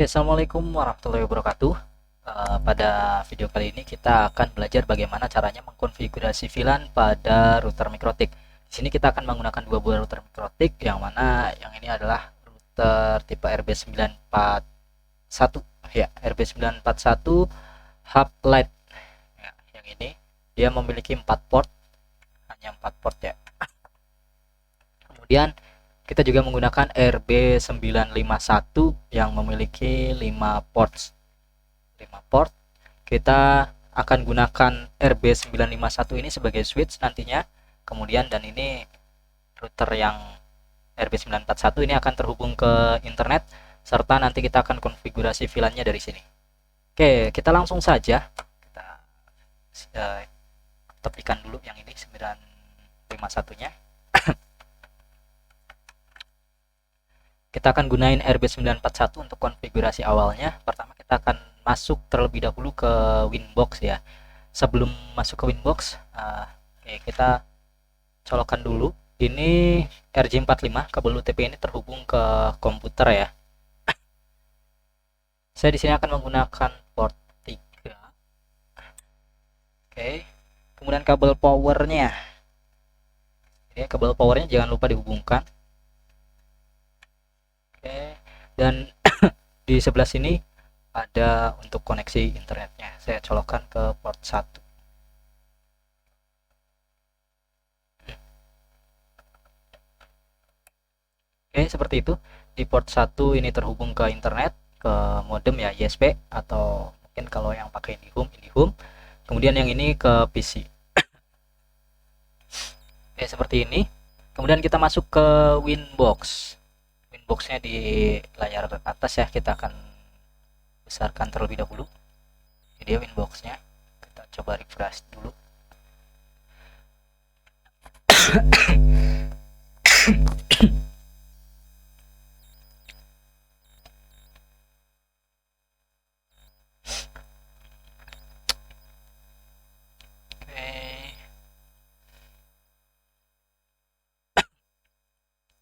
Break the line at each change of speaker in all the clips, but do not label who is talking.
Oke, Assalamualaikum warahmatullahi wabarakatuh. Pada video kali ini kita akan belajar bagaimana caranya mengkonfigurasi VLAN pada router mikrotik. Di sini kita akan menggunakan dua buah router mikrotik, yang mana yang ini adalah router tipe RB941, ya, RB941 Hub Lite. Ya, yang ini dia memiliki 4 port, hanya 4 port ya. Kemudian kita juga menggunakan RB951 yang memiliki 5 ports. 5 port. Kita akan gunakan RB951 ini sebagai switch nantinya. Kemudian dan ini router yang RB941 ini akan terhubung ke internet serta nanti kita akan konfigurasi VLAN-nya dari sini. Oke, kita langsung saja kita tepikan dulu yang ini 951-nya. Kita akan gunain RB941 untuk konfigurasi awalnya. Pertama kita akan masuk terlebih dahulu ke Winbox ya. Sebelum masuk ke Winbox, kita colokkan dulu. Ini RJ45, kabel UTP ini terhubung ke komputer ya. Saya di sini akan menggunakan port 3. Oke. Kemudian kabel powernya. Ini kabel powernya jangan lupa dihubungkan. Oke. Dan di sebelah sini ada untuk koneksi internetnya. Saya colokkan ke port 1. Oke, seperti itu. Di port 1 ini terhubung ke internet, ke modem ya, ISP, atau mungkin kalau yang pakai IndiHome. Kemudian yang ini ke PC. Oke, seperti ini. Kemudian kita masuk ke Winbox. Winboxnya di layar atas ya, kita akan besarkan terlebih dahulu. Ini dia Winboxnya. Kita coba refresh dulu.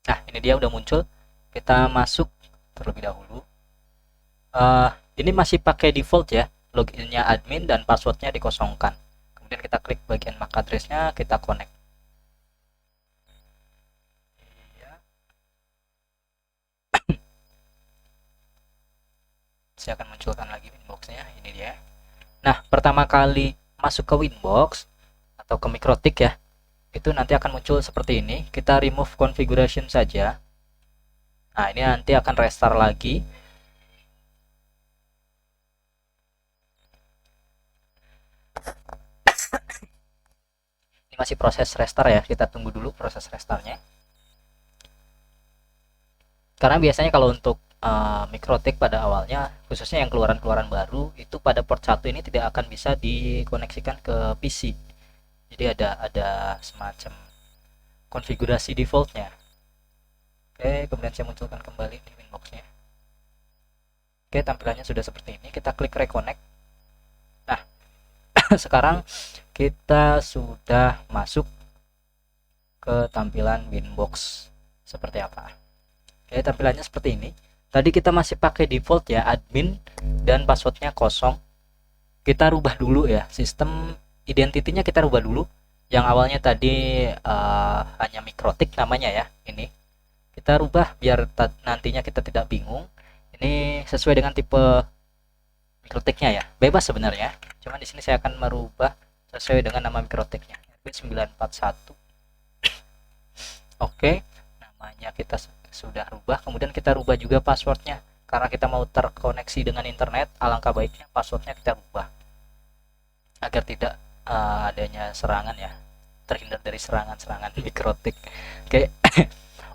Nah, ini dia udah muncul. Kita masuk terlebih dahulu. Ini masih pakai default ya, loginnya admin dan passwordnya dikosongkan. Kemudian kita klik bagian MAC address-nya, kita connect. Saya akan munculkan lagi Winbox-nya, ini dia. Nah, pertama kali masuk ke Winbox atau ke mikrotik ya, itu nanti akan muncul seperti ini. Kita remove configuration saja. Nah, ini nanti akan restart lagi. Ini masih proses restart ya, kita tunggu dulu proses restartnya. Karena biasanya kalau untuk mikrotik pada awalnya, khususnya yang keluaran-keluaran baru, itu pada port 1 ini tidak akan bisa dikoneksikan ke PC. Jadi ada semacam konfigurasi defaultnya. Oke, kemudian saya munculkan kembali di Winbox-nya. Oke, tampilannya sudah seperti ini. Kita klik reconnect. Nah, sekarang kita sudah masuk ke tampilan Winbox seperti apa. Oke, tampilannya seperti ini. Tadi kita masih pakai default ya, admin dan passwordnya kosong. Kita rubah dulu ya, sistem identitinya kita rubah dulu. Yang awalnya tadi hanya mikrotik namanya ya, ini kita rubah biar nantinya kita tidak bingung. Ini sesuai dengan tipe mikrotiknya ya, bebas sebenarnya. Cuman di sini saya akan merubah sesuai dengan nama mikrotiknya, RB941. Oke, namanya kita sudah rubah. Kemudian kita rubah juga passwordnya, karena kita mau terkoneksi dengan internet. Alangkah baiknya passwordnya kita rubah agar tidak adanya serangan ya, terhindar dari serangan-serangan mikrotik. Oke.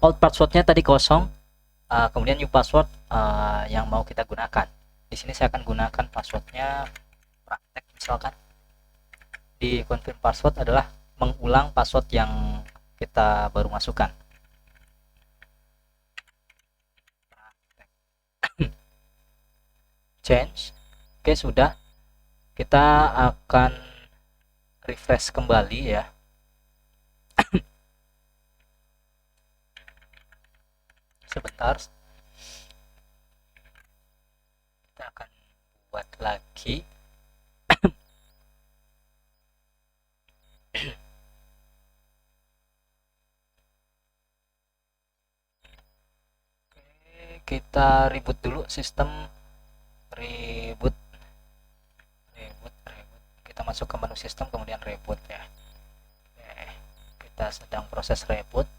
Old passwordnya tadi kosong, kemudian new password yang mau kita gunakan. Di sini saya akan gunakan passwordnya praktek misalkan. Di confirm password adalah mengulang password yang kita baru masukkan. Change. Oke, sudah. Kita akan refresh kembali ya. Sebentar. lagi. Kita reboot dulu sistem. Reboot, kita masuk ke menu sistem kemudian reboot ya. Oke, kita sedang proses reboot.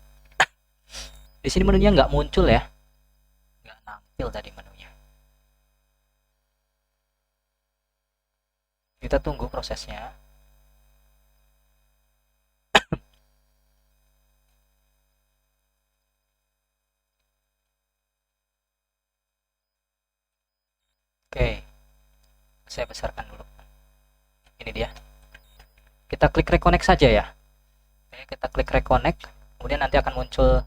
Di sini menunya nggak muncul ya, nggak nampil tadi menunya. Kita tunggu prosesnya. Oke, saya besarkan dulu. Ini dia. Kita klik reconnect saja ya. Oke, kita klik reconnect, kemudian nanti akan muncul.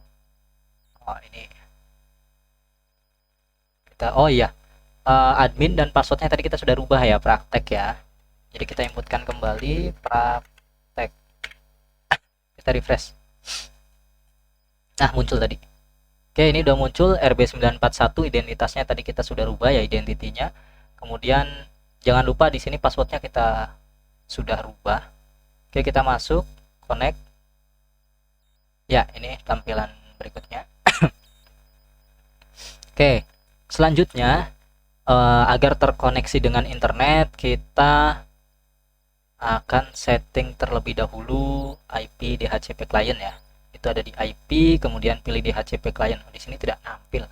Oh ini. Oh iya, admin dan passwordnya tadi kita sudah rubah ya, praktek ya. Jadi kita inputkan kembali praktek. Kita refresh. Nah, muncul tadi. Oke, ini udah muncul RB941, identitasnya tadi kita sudah rubah ya identitinya. Kemudian jangan lupa di sini passwordnya kita sudah rubah. Oke, kita masuk, connect. Ya, ini tampilan berikutnya. Oke, selanjutnya agar terkoneksi dengan internet, kita akan setting terlebih dahulu IP DHCP client ya. Itu ada di IP, kemudian pilih DHCP client. Di sini tidak nampil.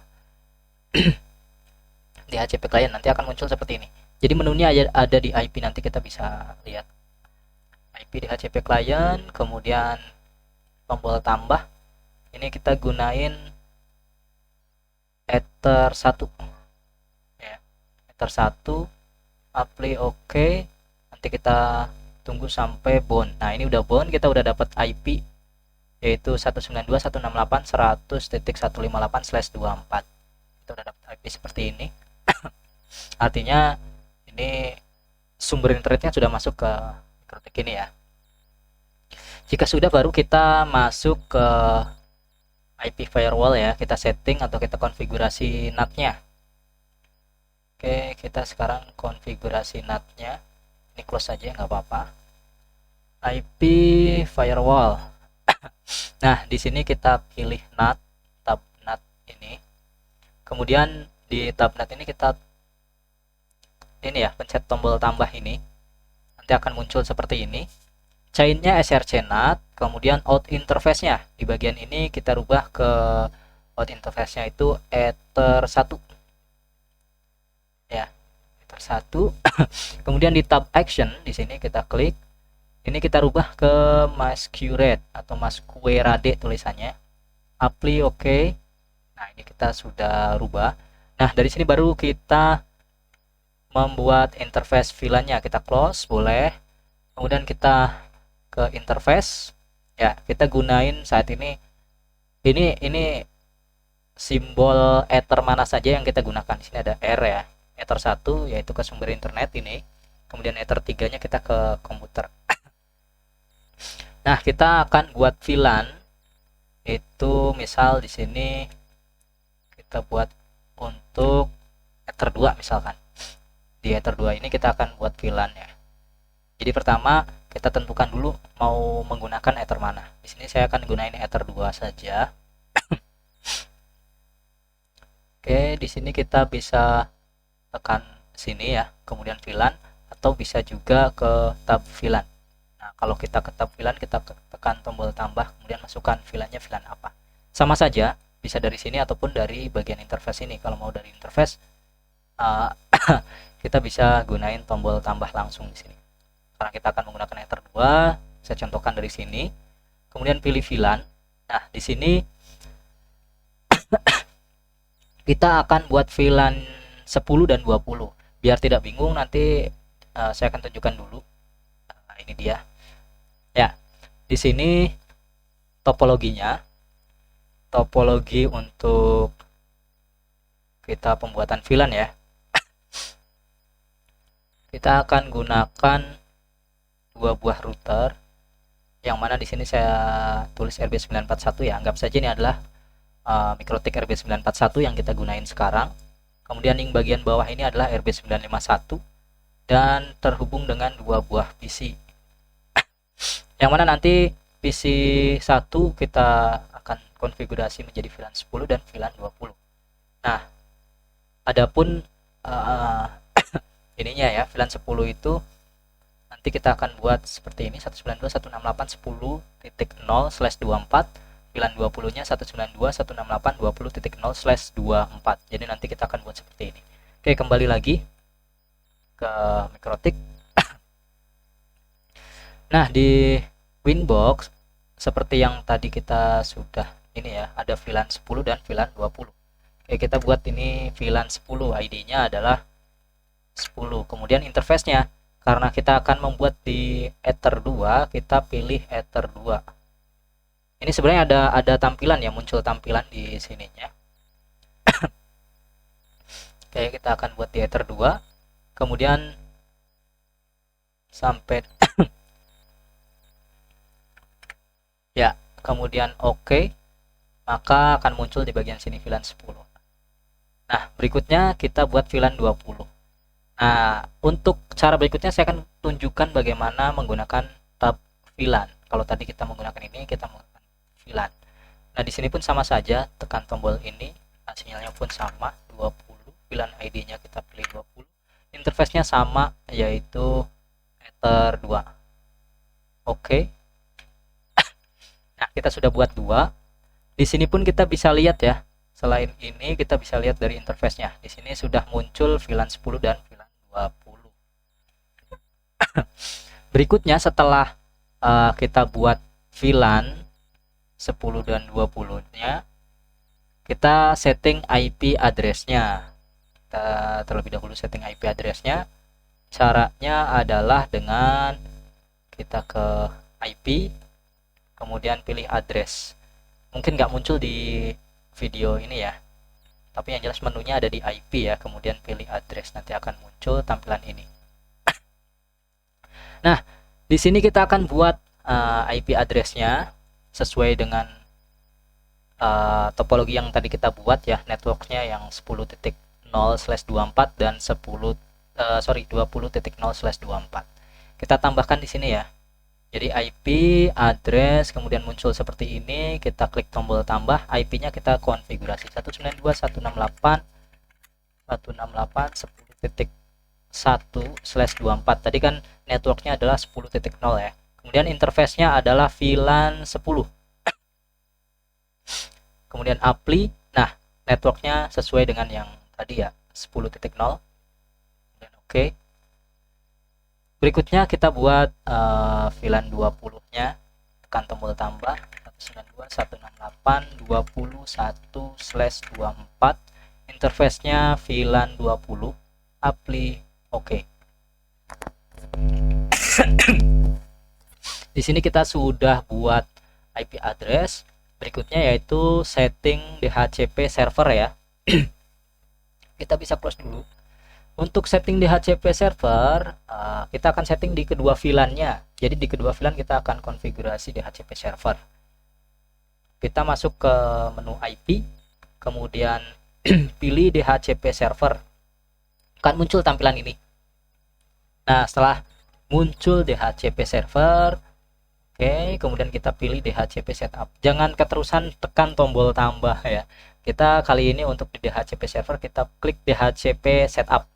DHCP client nanti akan muncul seperti ini. Jadi menunya ada di IP, nanti kita bisa lihat. IP DHCP client, kemudian tombol tambah. Ini kita gunain Ether 1. Ya, Ether 1, apply OK. Nanti kita tunggu sampai bound. Nah, ini udah bound, kita udah dapat IP yaitu 192.168.100.158/24. Kita udah dapat IP seperti ini. Artinya ini sumber internetnya sudah masuk ke MikroTik ini ya. Jika sudah, baru kita masuk ke IP firewall ya, kita setting atau kita konfigurasi NAT-nya. Oke, kita sekarang konfigurasi NAT-nya. Ini close saja, nggak apa-apa. IP firewall. Nah, di sini kita pilih NAT, tab NAT ini. Kemudian di tab NAT ini kita pencet tombol tambah ini. Nanti akan muncul seperti ini. Chainnya src NAT, kemudian out interface-nya. Di bagian ini kita rubah ke out interface-nya itu Ether 1. Ya, Ether 1. Kemudian di tab action di sini kita klik. Ini kita rubah ke masquerade atau masquerade tulisannya. Apply OK. Nah, ini kita sudah rubah. Nah, dari sini baru kita membuat interface VLAN-nya. Kita close, boleh. Kemudian kita ke interface. Ya, kita gunain saat ini simbol Ether mana saja yang kita gunakan. Di sini ada R ya. Ether 1 yaitu ke sumber internet ini. Kemudian Ether 3-nya kita ke komputer. Nah, kita akan buat VLAN itu misal di sini kita buat untuk Ether 2 misalkan. Di Ether 2 ini kita akan buat VLAN ya. Jadi pertama kita tentukan dulu mau menggunakan Ether mana. Di sini saya akan gunain Ether 2 saja. Oke, di sini kita bisa tekan sini ya, kemudian VLAN, atau bisa juga ke tab VLAN. Nah, kalau kita ke tab VLAN, kita tekan tombol tambah, kemudian masukkan VLAN-nya VLAN apa. Sama saja, bisa dari sini ataupun dari bagian interface ini. Kalau mau dari interface, kita bisa gunain tombol tambah langsung di sini. Sekarang kita akan menggunakan Ether 2, saya contohkan dari sini. Kemudian pilih VLAN. Nah, di sini kita akan buat VLAN 10 dan 20. Biar tidak bingung, nanti saya akan tunjukkan dulu. Nah, ini dia. Ya, di sini topologinya. Topologi untuk kita pembuatan VLAN ya. Kita akan gunakan dua buah router. Yang mana di sini saya tulis RB941 ya. Anggap saja ini adalah MikroTik RB941 yang kita gunain sekarang. Kemudian yang bagian bawah ini adalah RB951. dan terhubung dengan dua buah PC. Yang mana nanti PC 1 kita akan konfigurasi menjadi VLAN 10 dan VLAN 20. Nah, adapun uh, ininya ya, VLAN 10 itu nanti kita akan buat seperti ini, 192.168.10/24. VLAN 20-nya 192.168.20.0/24. Jadi nanti kita akan buat seperti ini. Oke, kembali lagi ke Mikrotik. Nah, di Winbox seperti yang tadi kita sudah ini ya, ada VLAN 10 dan VLAN 20. Oke, kita buat ini VLAN 10, ID-nya adalah 10. Kemudian interface-nya, karena kita akan membuat di Ether 2, kita pilih Ether 2. Ini sebenarnya ada tampilan ya, muncul tampilan di sininya. Oke, kita akan buat di Ether 2. Kemudian sampai ya, kemudian oke, maka akan muncul di bagian sini VLAN 10. Nah, berikutnya kita buat VLAN 20. Nah, untuk cara berikutnya saya akan tunjukkan bagaimana menggunakan tab VLAN. Kalau tadi kita menggunakan ini, kita menggunakan VLAN. Nah, di sini pun sama saja, tekan tombol ini, sinyalnya pun sama, 20. VLAN ID-nya kita pilih 20. Interface-nya sama, yaitu Ether 2. Oke. Nah, kita sudah buat 2. Di sini pun kita bisa lihat ya. Selain ini kita bisa lihat dari interface-nya. Di sini sudah muncul VLAN 10 dan VLAN 20. Berikutnya setelah kita buat VLAN 10 dan 20-nya, kita setting IP address-nya. Kita terlebih dahulu setting IP address-nya. Caranya adalah dengan kita ke IP, kemudian pilih address. Mungkin nggak muncul di video ini ya, tapi yang jelas menunya ada di IP ya, kemudian pilih address, nanti akan muncul tampilan ini. Nah, di sini kita akan buat IP address-nya sesuai dengan topologi yang tadi kita buat ya, networknya yang 10.0/24 dan 20.0/24. Kita tambahkan di sini ya. Jadi IP address kemudian muncul seperti ini, kita klik tombol tambah, IP-nya kita konfigurasi 192.168.10.1/24. Tadi kan networknya adalah 10.0 ya. Kemudian interface-nya adalah VLAN 10. Kemudian apply, nah networknya sesuai dengan yang tadi ya, 10.0. Dan oke. Berikutnya kita buat VLAN 20-nya, tekan tombol tambah 192.168.20/24. Interface-nya VLAN 20, apply, oke. Di sini kita sudah buat IP address. Berikutnya yaitu setting DHCP server ya. Kita bisa close dulu. Untuk setting DHCP server, kita akan setting di kedua VLAN-nya. Jadi di kedua VLAN kita akan konfigurasi DHCP server. Kita masuk ke menu IP, kemudian pilih DHCP server. Akan muncul tampilan ini. Nah, setelah muncul DHCP server, oke, kemudian kita pilih DHCP setup. Jangan keterusan tekan tombol tambah ya. Kita kali ini untuk di DHCP server kita klik DHCP setup.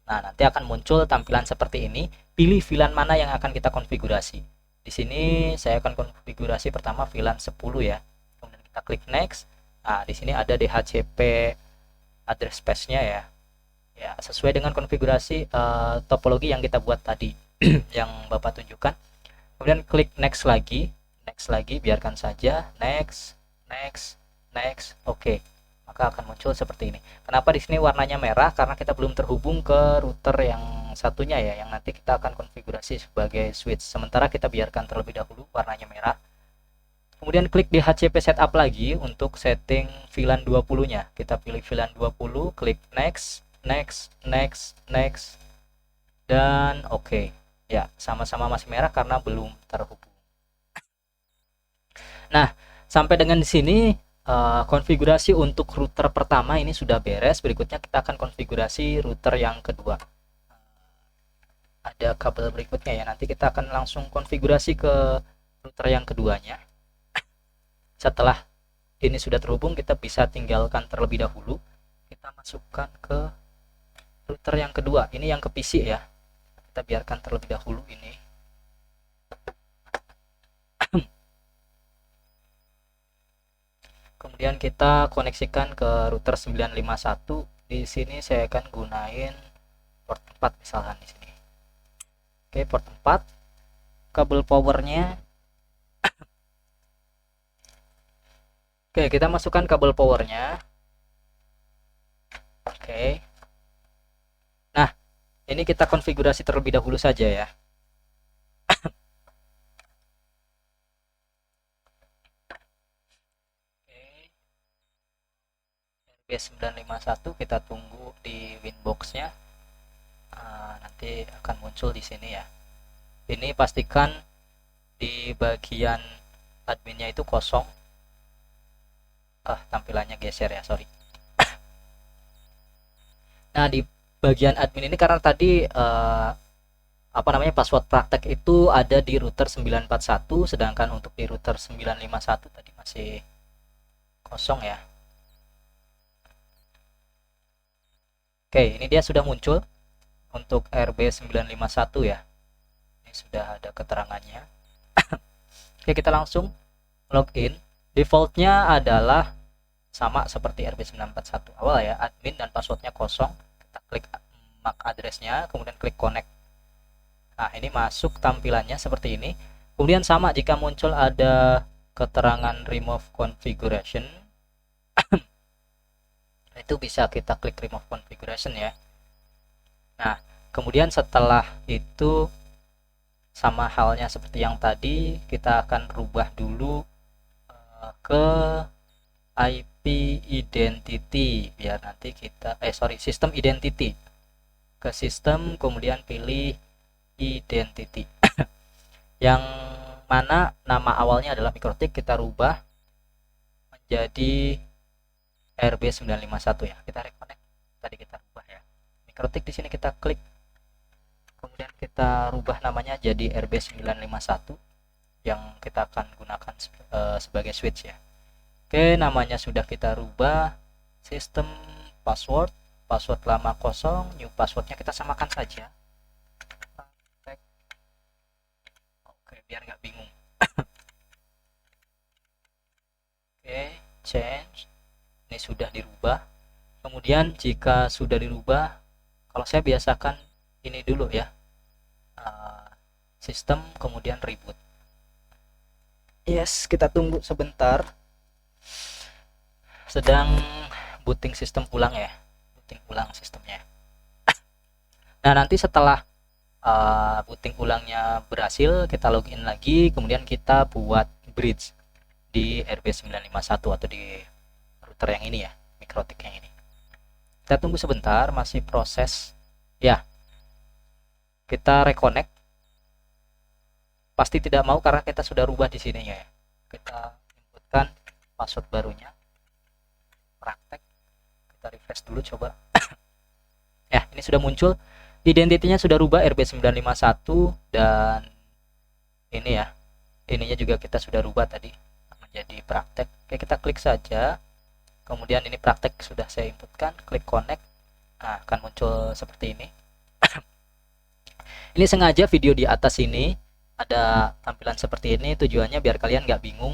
Nah, nanti akan muncul tampilan seperti ini. Pilih VLAN mana yang akan kita konfigurasi. Di sini saya akan konfigurasi pertama VLAN 10 ya. Kemudian kita klik next. Nah, di sini ada DHCP address space-nya ya. Ya, sesuai dengan konfigurasi topologi yang kita buat tadi yang Bapak tunjukkan. Kemudian klik next lagi, biarkan saja, next, oke. Maka akan muncul seperti ini. Kenapa di sini warnanya merah? Karena kita belum terhubung ke router yang satunya ya, yang nanti kita akan konfigurasi sebagai switch. Sementara kita biarkan terlebih dahulu warnanya merah. Kemudian klik DHCP setup lagi untuk setting VLAN 20-nya. Kita pilih VLAN 20, klik next, dan oke. Ya, sama-sama masih merah karena belum terhubung. Nah, sampai dengan di sini konfigurasi untuk router pertama ini sudah beres. Berikutnya kita akan konfigurasi router yang kedua. ada kabel berikutnya ya. Nanti kita akan langsung konfigurasi ke router yang keduanya. Setelah ini sudah terhubung, kita bisa tinggalkan terlebih dahulu. Kita masukkan ke router yang kedua. Ini yang ke PC ya. Kita biarkan terlebih dahulu ini. Kemudian kita koneksikan ke router 951. Di sini saya akan gunain port 4 misalkan di sini. Oke, port 4. Kabel powernya. Oke, kita masukkan kabel powernya. Oke. Nah, ini kita konfigurasi terlebih dahulu saja ya. RB951 kita tunggu di winboxnya. Nanti akan muncul di sini ya. Ini pastikan di bagian adminnya itu kosong. Tampilannya geser ya, sorry. Nah, di bagian admin ini karena tadi password praktek itu ada di router 941, sedangkan untuk di router 951 tadi masih kosong ya. Oke, ini dia sudah muncul untuk RB951 ya. Ini sudah ada keterangannya. Oke, kita langsung login. Defaultnya adalah sama seperti RB941 awal ya, admin dan passwordnya kosong. Kita klik MAC addressnya, kemudian klik connect. Nah, ini masuk tampilannya seperti ini. Kemudian sama jika muncul ada keterangan remove configuration, itu bisa kita klik remove configuration ya. Nah, kemudian setelah itu sama halnya seperti yang tadi, kita akan rubah dulu ke IP identity biar nanti kita sistem identity, ke sistem, kemudian pilih identity yang mana nama awalnya adalah Mikrotik, kita rubah menjadi RB951 ya. Kita reconnect, tadi kita rubah ya Mikrotik, di sini kita klik, kemudian kita rubah namanya jadi RB951 yang kita akan gunakan sebagai switch ya. Oke, namanya sudah kita rubah. Sistem password lama kosong, new passwordnya kita samakan saja. Oke, biar nggak bingung. Oke, change. Ini sudah dirubah. Kemudian jika sudah dirubah, kalau saya biasakan ini dulu ya, sistem kemudian reboot. Yes, kita tunggu sebentar. Sedang booting sistem ulang ya, booting ulang sistemnya. Nah, nanti setelah booting ulangnya berhasil, kita login lagi, kemudian kita buat bridge di RB951 atau di router yang ini ya, Mikrotik yang ini. Kita tunggu sebentar, masih proses ya. Kita reconnect. Pasti tidak mau karena kita sudah rubah di sini ya. Kita inputkan password barunya, praktek. Kita refresh dulu coba. Ya, ini sudah muncul. Identitinya sudah rubah RB951 dan ini ya. Ininya juga kita sudah rubah tadi menjadi praktek. Oke, kita klik saja. Kemudian ini praktek sudah saya inputkan, klik connect. Nah, akan muncul seperti ini. Ini sengaja video di atas ini ada tampilan seperti ini, tujuannya biar kalian nggak bingung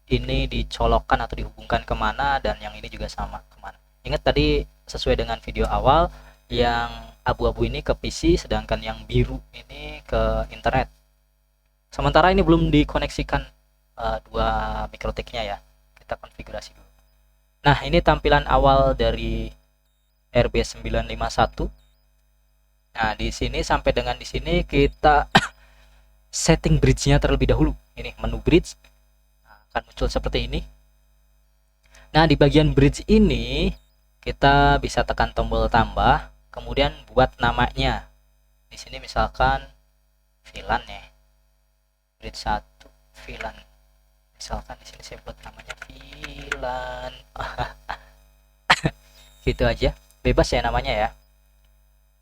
ini dicolokkan atau dihubungkan kemana, dan yang ini juga sama kemana. Ingat tadi sesuai dengan video awal, yang abu-abu ini ke PC, sedangkan yang biru ini ke internet. Sementara ini belum dikoneksikan dua Mikrotiknya ya, kita konfigurasi dulu. Nah, ini tampilan awal dari RB951. Nah, di sini sampai dengan di sini kita setting bridge-nya terlebih dahulu. Ini menu bridge, akan muncul seperti ini. Nah, di bagian bridge ini kita bisa tekan tombol tambah, kemudian buat namanya. Di sini misalkan VLAN ya. Bridge 1 VLAN. Misalkan di sini saya buat namanya VLAN. Gitu aja. Bebas ya namanya ya.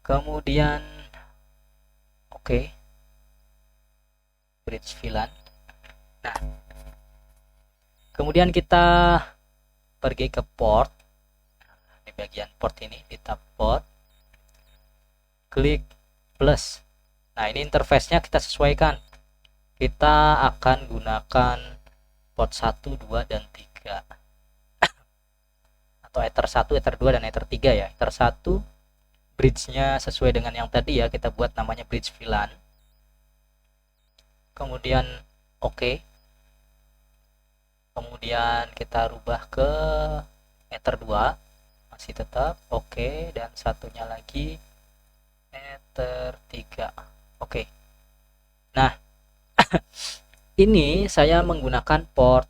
Kemudian Oke, bridge VLAN. Nah, kemudian kita pergi ke port. Di bagian port ini, di tab port, klik plus. Nah, ini interface-nya kita sesuaikan. Kita akan gunakan port 1, 2, dan 3. Atau Ether 1, Ether 2, dan Ether 3 ya. Ether 1 bridge-nya sesuai dengan yang tadi ya, kita buat namanya bridge VLAN. Kemudian oke. Kemudian kita rubah ke Ether 2, masih tetap oke, dan satunya lagi Ether 3. Oke. Nah, ini saya menggunakan port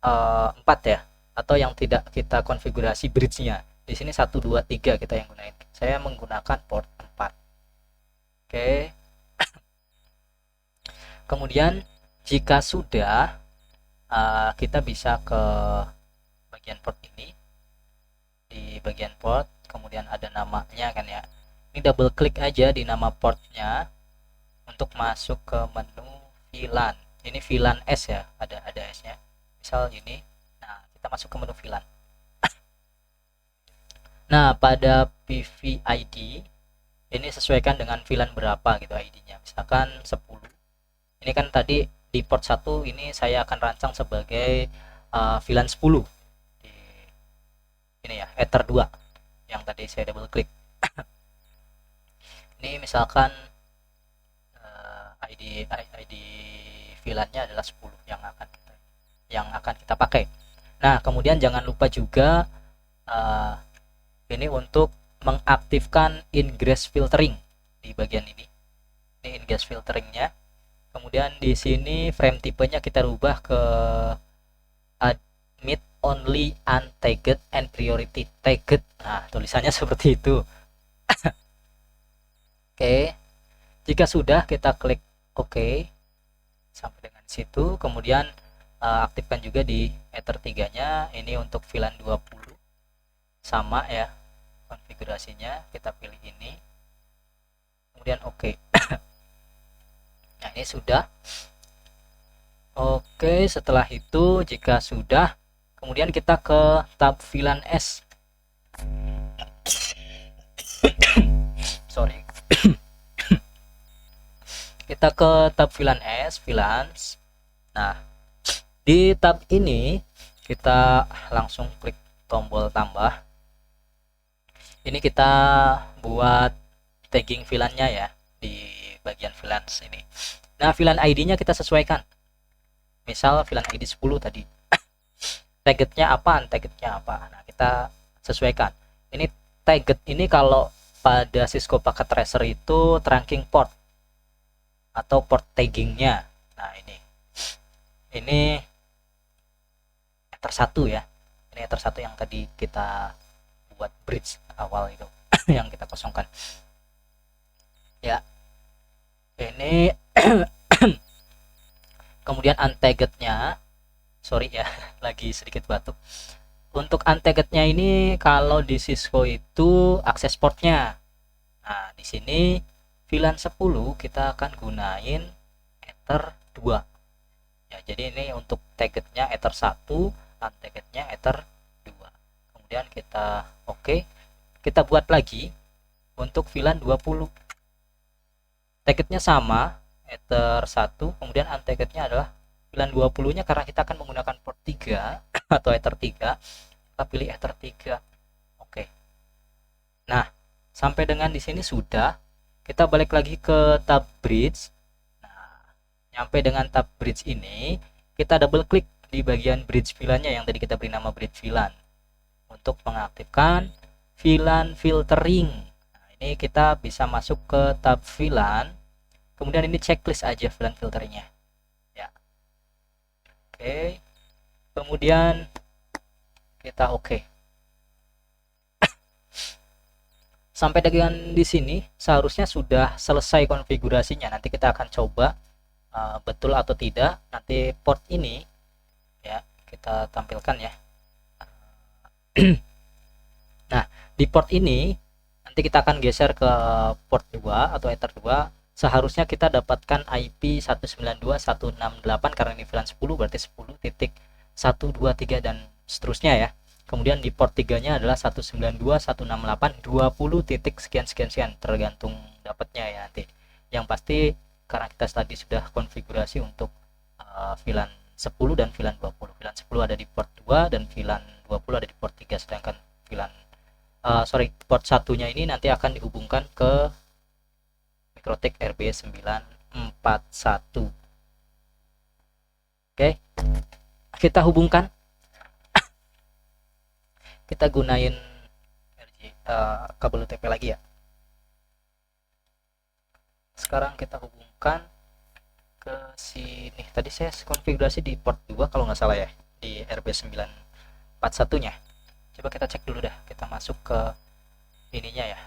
4 ya, atau yang tidak kita konfigurasi bridge-nya. Di sini 1, 2, 3 kita yang gunain. Saya menggunakan port 4. Oke. Kemudian jika sudah, kita bisa ke bagian port ini. Di bagian port, kemudian ada namanya kan ya. Ini double klik aja di nama portnya untuk masuk ke menu VLAN. Ini VLAN S ya, ada S-nya. Misal ini. Nah, kita masuk ke menu VLAN. Nah, pada PVID ini sesuaikan dengan VLAN berapa gitu ID-nya. Misalkan 10. Ini kan tadi di port 1 ini saya akan rancang sebagai VLAN 10. Di ini ya, Ether 2 yang tadi saya double klik. Ini misalkan ID VLAN-nya adalah 10 yang akan kita pakai. Nah, kemudian jangan lupa juga ini untuk mengaktifkan ingress filtering di bagian ini. Ini ingress filteringnya. Kemudian di sini frame tipenya kita rubah ke admit only untagged and priority tagged. Nah, tulisannya seperti itu. Oke. Jika sudah, kita klik OK. Sampai dengan situ. Kemudian aktifkan juga di Ether 3-nya. Ini untuk VLAN 20. Sama ya konfigurasinya. Kita pilih ini. Kemudian OK. Nah, ini sudah. Oke, setelah itu jika sudah, kemudian kita ke tab VLAN S. Sorry. Kita ke tab VLAN S, VLANs. Nah, di tab ini kita langsung klik tombol tambah. Ini kita buat tagging VLAN-nya ya di bagian VLANs ini. Nah, VLAN ID-nya kita sesuaikan. Misal VLAN ID 10 tadi. Tagged-nya apa, untagged-nya apa. Nah, kita sesuaikan. Ini tagged ini kalau pada Cisco Packet Tracer itu trunking port atau port tagging-nya. Nah, ini Ether 1 ya. Ini Ether 1 yang tadi kita buat bridge awal itu yang kita kosongkan. Ya. Ini kemudian untagged-nya, sorry ya, lagi sedikit batuk. Untuk untagged-nya ini kalau di Cisco itu akses portnya. Nah, di sini VLAN 10 kita akan gunain Ether 2. Ya, jadi ini untuk tagged-nya Ether 1, untagged-nya Ether 2. Kemudian kita oke. Kita buat lagi untuk VLAN 20. Tagged-nya sama, Ether 1, kemudian untagged-nya adalah VLAN 20-nya karena kita akan menggunakan port 3 atau Ether 3. Kita pilih Ether 3. Oke. Nah, sampai dengan di sini sudah. Kita balik lagi ke tab bridge. Nah, nyampe dengan tab bridge ini, kita double klik di bagian bridge VLAN-nya yang tadi kita beri nama bridge VLAN untuk mengaktifkan VLAN filtering. Ini kita bisa masuk ke tab VLAN, kemudian ini checklist aja VLAN filternya ya. Oke, kemudian kita oke. Sampai dengan di sini seharusnya sudah selesai konfigurasinya. Nanti kita akan coba betul atau tidak. Nanti port ini ya kita tampilkan ya. Nah, di port ini nanti kita akan geser ke port 2 atau Ether 2 seharusnya kita dapatkan IP 192.168 karena ini VLAN 10 berarti 10.123 dan seterusnya ya. Kemudian di port 3-nya adalah 192.168 20 titik sekian sekian sekian, tergantung dapatnya ya nanti. Yang pasti karena kita tadi sudah konfigurasi untuk VLAN 10 dan VLAN 20. VLAN 10 ada di port 2 dan VLAN 20 ada di port 3, sedangkan VLAN port satunya ini nanti akan dihubungkan ke Mikrotik RB941. Oke, kita hubungkan, kita gunain kabel UTP lagi ya. Sekarang kita hubungkan ke sini. Tadi saya konfigurasi di port 2 kalau nggak salah ya, di RB941 nya. Coba kita cek dulu dah, kita masuk ke ininya ya.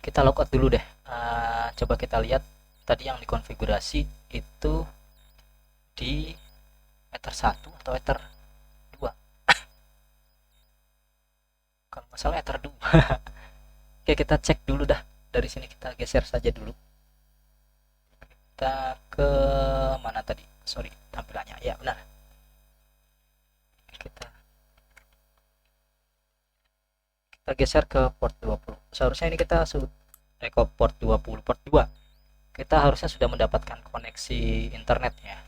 Kita logout dulu deh. Coba kita lihat tadi yang dikonfigurasi itu di Ether 1 atau Ether 2. Kalau masalah Ether 2. Oke, kita cek dulu dah. Dari sini kita geser saja dulu. Kita ke mana tadi? Sorry, tampilannya. Ya, benar. Kita geser ke port 20. Seharusnya ini kita ke port 20, port 2. Kita harusnya sudah mendapatkan koneksi internet ya.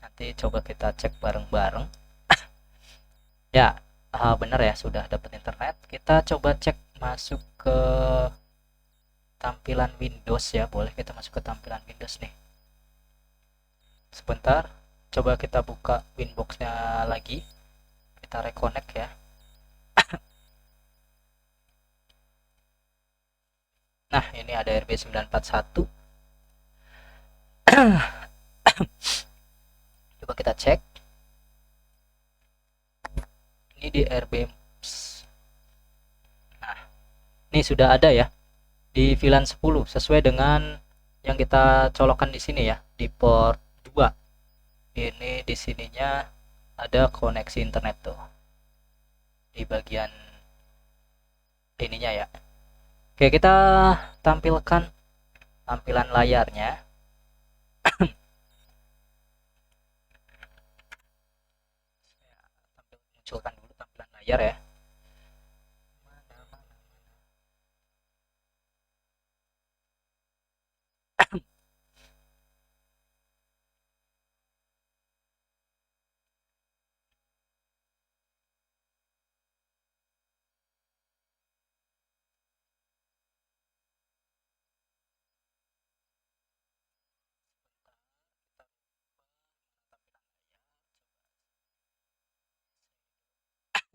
Nanti coba kita cek bareng-bareng. Ya, benar ya, sudah dapat internet. Kita coba cek masuk ke tampilan Windows ya. Boleh kita masuk ke tampilan Windows nih. Sebentar, coba kita buka Winbox-nya lagi. Kita reconnect ya. Nah, ini ada RB941. Coba kita cek. Ini di RB. Nah, ini sudah ada ya di VLAN 10 sesuai dengan yang kita colokkan di sini ya, di port 2. Ini di sininya ada koneksi internet tuh. Di bagian ininya ya. Oke, kita tampilkan tampilan layarnya. Munculkan dulu tampilan layar ya.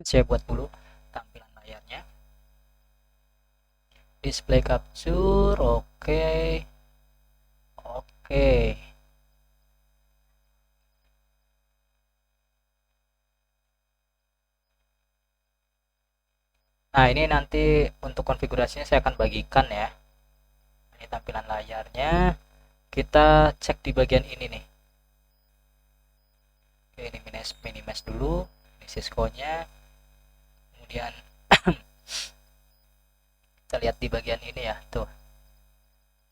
Saya buat dulu tampilan layarnya. Display capture, oke. Nah, ini nanti untuk konfigurasinya saya akan bagikan ya. Ini tampilan layarnya. Kita cek di bagian ini nih. Oke, ini minimize dulu. Ini Cisco-nya. Kemudian kita lihat di bagian ini ya, tuh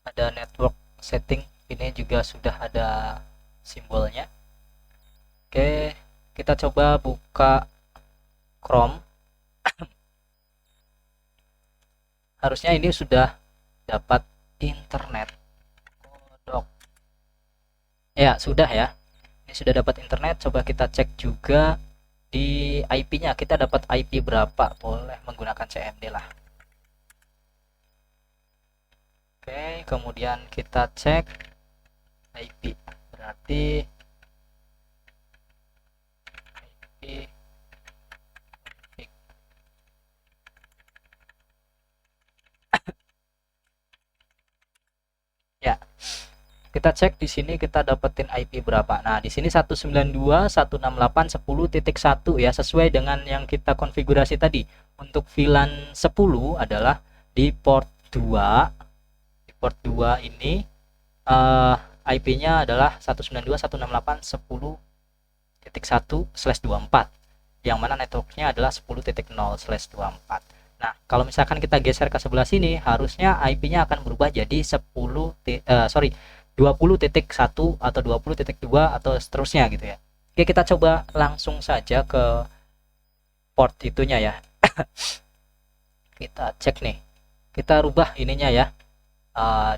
ada network setting, ini juga sudah ada simbolnya. Oke, kita coba buka Chrome. Harusnya ini sudah dapat internet. Kodok. Ya, sudah ya. Ini sudah dapat internet. Coba kita cek juga di IP-nya. Kita dapat IP berapa? Boleh menggunakan CMD lah. Oke, kemudian kita cek IP. Berarti IP ya. Kita cek di sini kita dapetin IP berapa. Nah, di sini 192.168.10.1 ya, sesuai dengan yang kita konfigurasi tadi. Untuk VLAN 10 adalah di port 2. Di port 2 ini IP-nya adalah 192.168.10.1/24, yang mana networknya adalah 10.0/24. Nah, kalau misalkan kita geser ke sebelah sini, harusnya IP-nya akan berubah jadi 20.1 atau 20.2 atau seterusnya gitu ya. Oke, kita coba langsung saja ke port itunya ya. Kita cek nih. Kita rubah ininya ya.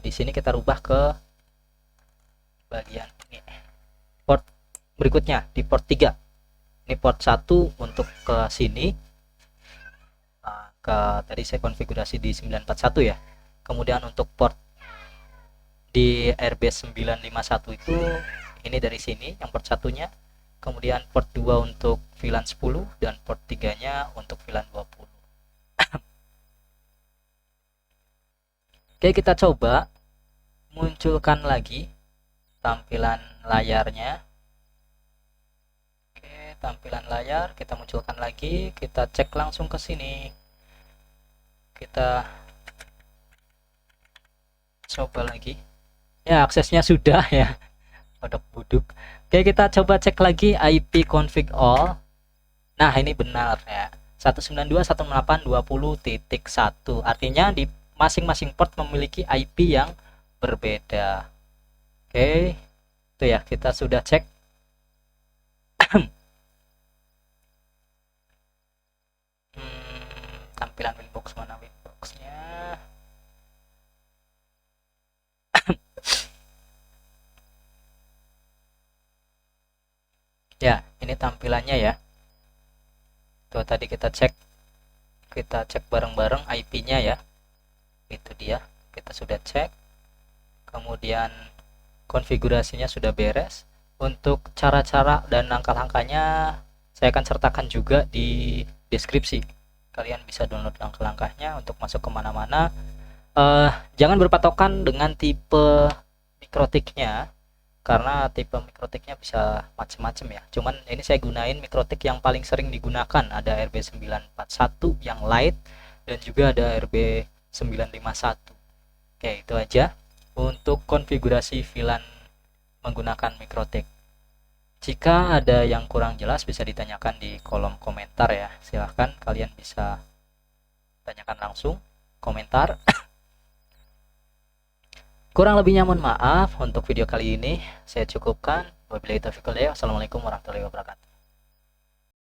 Di sini kita rubah ke bagian ini. Port berikutnya di port 3. Ini port 1 untuk ke sini. Ke tadi saya konfigurasi di 941 ya. Kemudian untuk port di RB951 itu ini dari sini yang port satunya, kemudian port 2 untuk VLAN 10 dan port 3 nya untuk VLAN 20. Oke, kita coba munculkan lagi tampilan layarnya. Oke, tampilan layar kita munculkan lagi, kita cek langsung ke sini. Kita coba lagi. Ya, aksesnya sudah ya. Kodok buduk. Oke, kita coba cek lagi IP config all. Nah, ini benar ya. 192.168.20.1. Artinya di masing-masing port memiliki IP yang berbeda. Oke. Itu ya, kita sudah cek. Tampilan Winbox mana Winboxnya? Ya, ini tampilannya ya. Tuh tadi kita cek bareng-bareng IP-nya ya. Itu dia. Kita sudah cek. Kemudian konfigurasinya sudah beres. Untuk cara-cara dan langkah-langkahnya saya akan sertakan juga di deskripsi. Kalian bisa download langkah-langkahnya untuk masuk kemana-mana. Jangan berpatokan dengan tipe mikrotiknya, karena tipe mikrotiknya bisa macam-macam ya. Cuman ini saya gunain mikrotik yang paling sering digunakan, ada RB941 yang light dan juga ada RB951. Oke, itu aja untuk konfigurasi VLAN menggunakan mikrotik. Jika ada yang kurang jelas bisa ditanyakan di kolom komentar ya. Silahkan kalian bisa tanyakan langsung komentar. Kurang lebihnya mohon maaf. Untuk video kali ini saya cukupkan. Wabillahi taufiq wal hidayah. Wassalamualaikum warahmatullahi wabarakatuh.